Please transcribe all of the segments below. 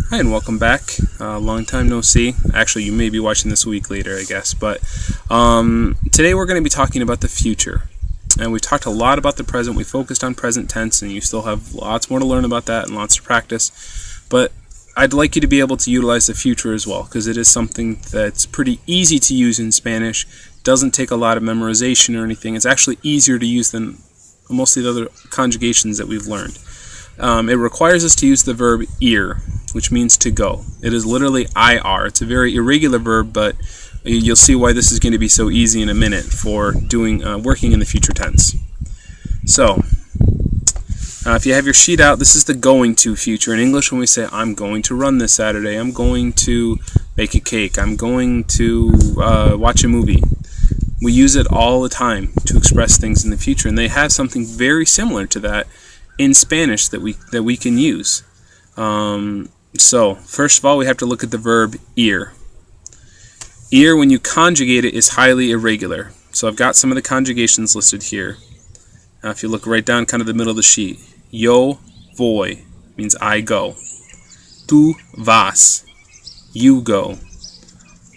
Hi, and welcome back. Long time no see. Actually, you may be watching this a week later, I guess. But today we're going to be talking about the future. And we've talked a lot about the present. We focused on present tense, and you still have lots more to learn about that and lots to practice. But I'd like you to be able to utilize the future as well, because it is something that's pretty easy to use in Spanish. Doesn't take a lot of memorization or anything. It's actually easier to use than most of the other conjugations that we've learned. It requires us to use the verb ir, which means to go. It is literally IR. It's a very irregular verb, but you'll see why this is going to be so easy in a minute for working in the future tense. So, if you have your sheet out, this is the going to future. In English, when we say, I'm going to run this Saturday, I'm going to bake a cake, I'm going to watch a movie. We use it all the time to express things in the future, and they have something very similar to that in Spanish that we can use. So, first of all, we have to look at the verb ir. Ir, when you conjugate it, is highly irregular. So I've got some of the conjugations listed here. Now, if you look right down kind of the middle of the sheet. Yo voy means I go. Tú vas, you go.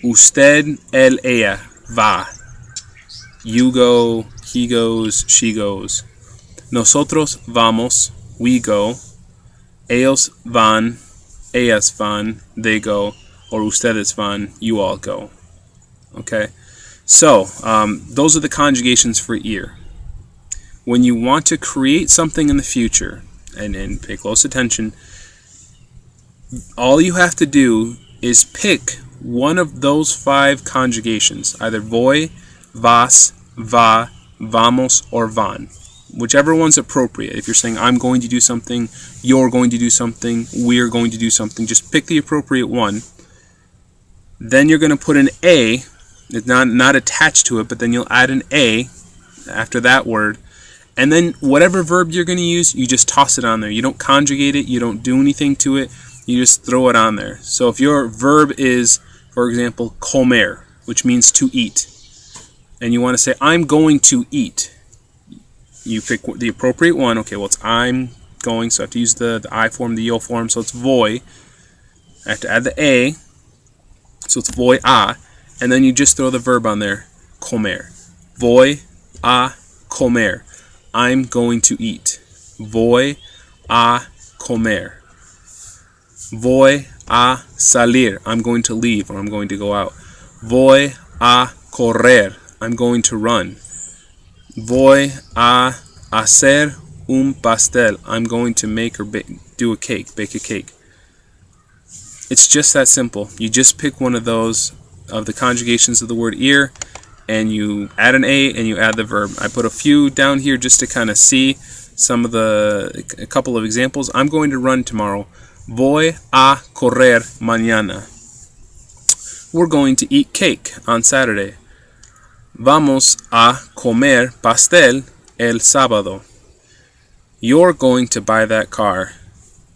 Usted, él, ella, va. You go, he goes, she goes. Nosotros vamos, we go. Ellos van, ellas van, they go. Or ustedes van, you all go. Okay? So, those are the conjugations for ir. When you want to create something in the future, and pay close attention, all you have to do is pick one of those 5 conjugations, either voy, vas, va, vamos, or van. Whichever one's appropriate. If you're saying, I'm going to do something, you're going to do something, we're going to do something, just pick the appropriate one. Then you're going to put an A, it's not attached to it, but then you'll add an A after that word. And then whatever verb you're going to use, you just toss it on there. You don't conjugate it, you don't do anything to it, you just throw it on there. So if your verb is, for example, comer, which means to eat, and you want to say, I'm going to eat, you pick the appropriate one. Okay, well, it's I'm going, so I have to use the I form, the yo form, so it's voy. I have to add the A, so it's voy a, and then you just throw the verb on there, comer. Voy a comer. I'm going to eat. Voy a comer. Voy a salir. I'm going to leave, or I'm going to go out. Voy a correr. I'm going to run. Voy a hacer un pastel. I'm going to make or do a cake, bake a cake. It's just that simple. You just pick one of those, of the conjugations of the word ir, and you add an A and you add the verb. I put a few down here just to kind of see a couple of examples. I'm going to run tomorrow. Voy a correr mañana. We're going to eat cake on Saturday. Vamos a comer pastel el sábado. You're going to buy that car.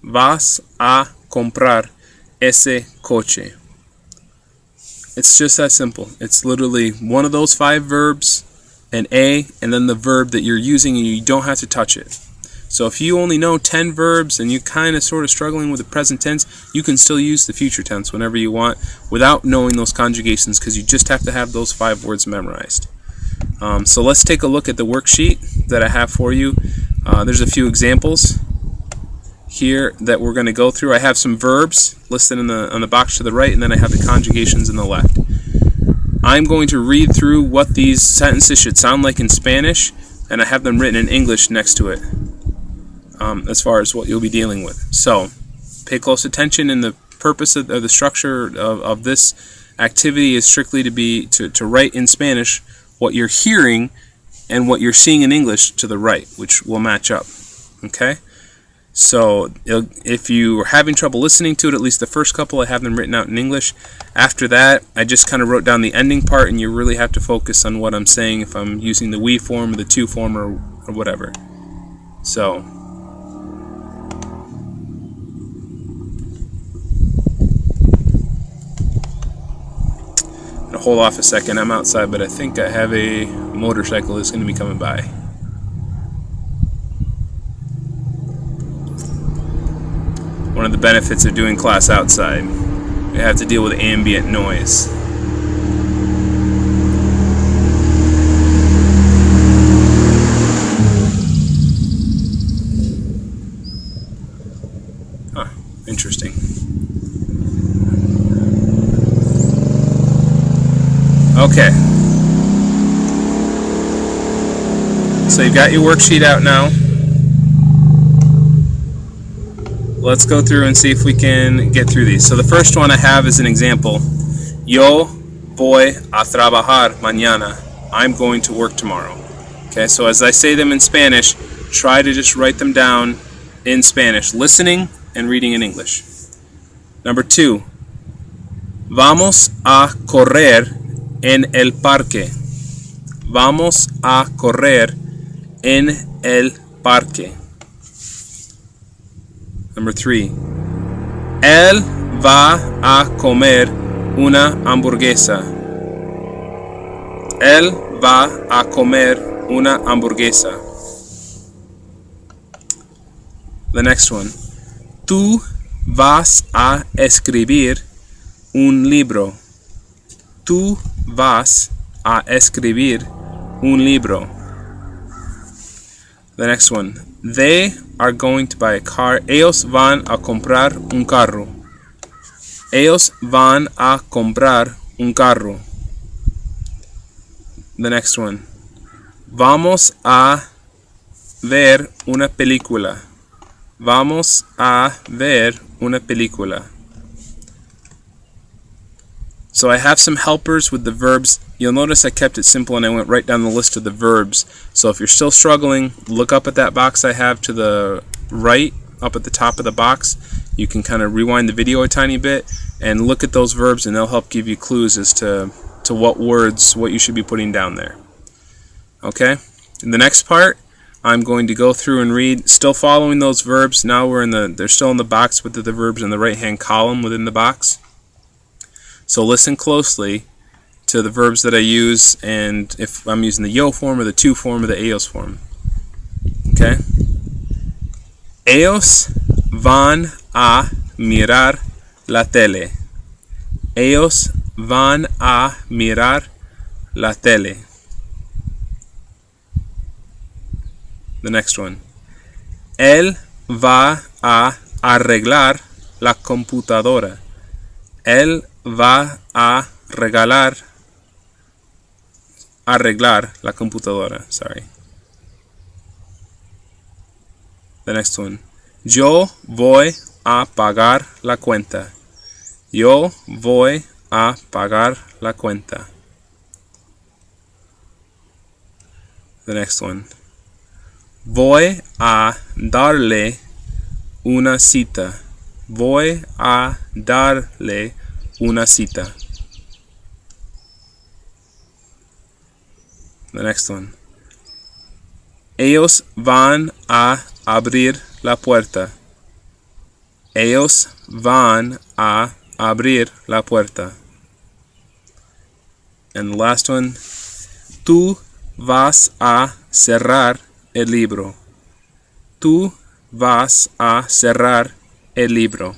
Vas a comprar ese coche. It's just that simple. It's literally one of those 5 verbs, an A, and then the verb that you're using, and you don't have to touch it. So if you only know 10 verbs and you kind of sort of struggling with the present tense, you can still use the future tense whenever you want without knowing those conjugations, because you just have to have those 5 words memorized. So let's take a look at the worksheet that I have for you. There's a few examples here that we're going to go through. I have some verbs listed on the box to the right, and then I have the conjugations on the left. I'm going to read through what these sentences should sound like in Spanish, and I have them written in English next to it, as far as what you'll be dealing with. So pay close attention, and the purpose of the structure of this activity is strictly to write in Spanish what you're hearing and what you're seeing in English to the right, which will match up. Okay? So if you're having trouble listening to it, at least the first couple, I have them written out in English. After that, I just kind of wrote down the ending part, and you really have to focus on what I'm saying if I'm using the we form or the to form or whatever. So, I'm going to hold off a second. I'm outside, but I think I have a motorcycle that's going to be coming by. one of the benefits of doing class outside. You have to deal with ambient noise. Huh, interesting. Okay. So you've got your worksheet out now. Let's go through and see if we can get through these. So the first one I have is an example. Yo voy a trabajar mañana. I'm going to work tomorrow. Okay, so as I say them in Spanish, try to just write them down in Spanish, listening and reading in English. Number 2. Vamos a correr en el parque. Vamos a correr en el parque. Number 3. Él va a comer una hamburguesa. Él va a comer una hamburguesa. The next one. Tú vas a escribir un libro. Tú vas a escribir un libro. The next one. They are going to buy a car. Ellos van a comprar un carro. Ellos van a comprar un carro. The next one. Vamos a ver una película. Vamos a ver una película. So I have some helpers with the verbs. You'll notice I kept it simple and I went right down the list of the verbs. So if you're still struggling, look up at that box I have to the right, up at the top of the box. You can kind of rewind the video a tiny bit and look at those verbs, and they'll help give you clues as to what words, what you should be putting down there. Okay? In the next part, I'm going to go through and read, still following those verbs. Now they're still in the box with the verbs in the right-hand column within the box. So listen closely to the verbs that I use, and if I'm using the yo form or the tú form or the ellos form. Okay? Ellos van a mirar la tele. Ellos van a mirar la tele. The next one. Él va a arreglar la computadora. Él va a arreglar la computadora. Sorry. The next one. Yo voy a pagar la cuenta. Yo voy a pagar la cuenta. The next one. Voy a darle una cita. Voy a darle una cita. The next one. Ellos van a abrir la puerta. Ellos van a abrir la puerta. And the last one. Tú vas a cerrar el libro. Tú vas a cerrar el libro.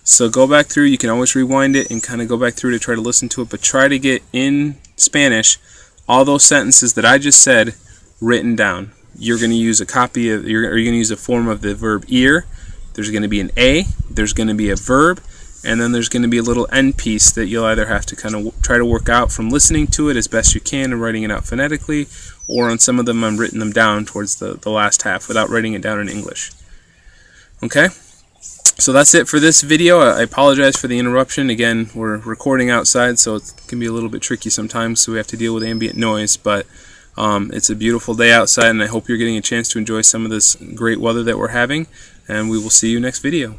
So go back through. You can always rewind it and kind of go back through to try to listen to it, but try to get in Spanish all those sentences that I just said written down. You're going to use a copy of, you're going to use a form of the verb ir. There's going to be an a, there's going to be a verb, and then there's going to be a little end piece that you'll either have to kind of try to work out from listening to it as best you can and writing it out phonetically, or on some of them I'm written them down towards the last half without writing it down in English. Okay? So that's it for this video. I apologize for the interruption. Again, we're recording outside, so it can be a little bit tricky sometimes, so we have to deal with ambient noise, but it's a beautiful day outside, and I hope you're getting a chance to enjoy some of this great weather that we're having, and we will see you next video.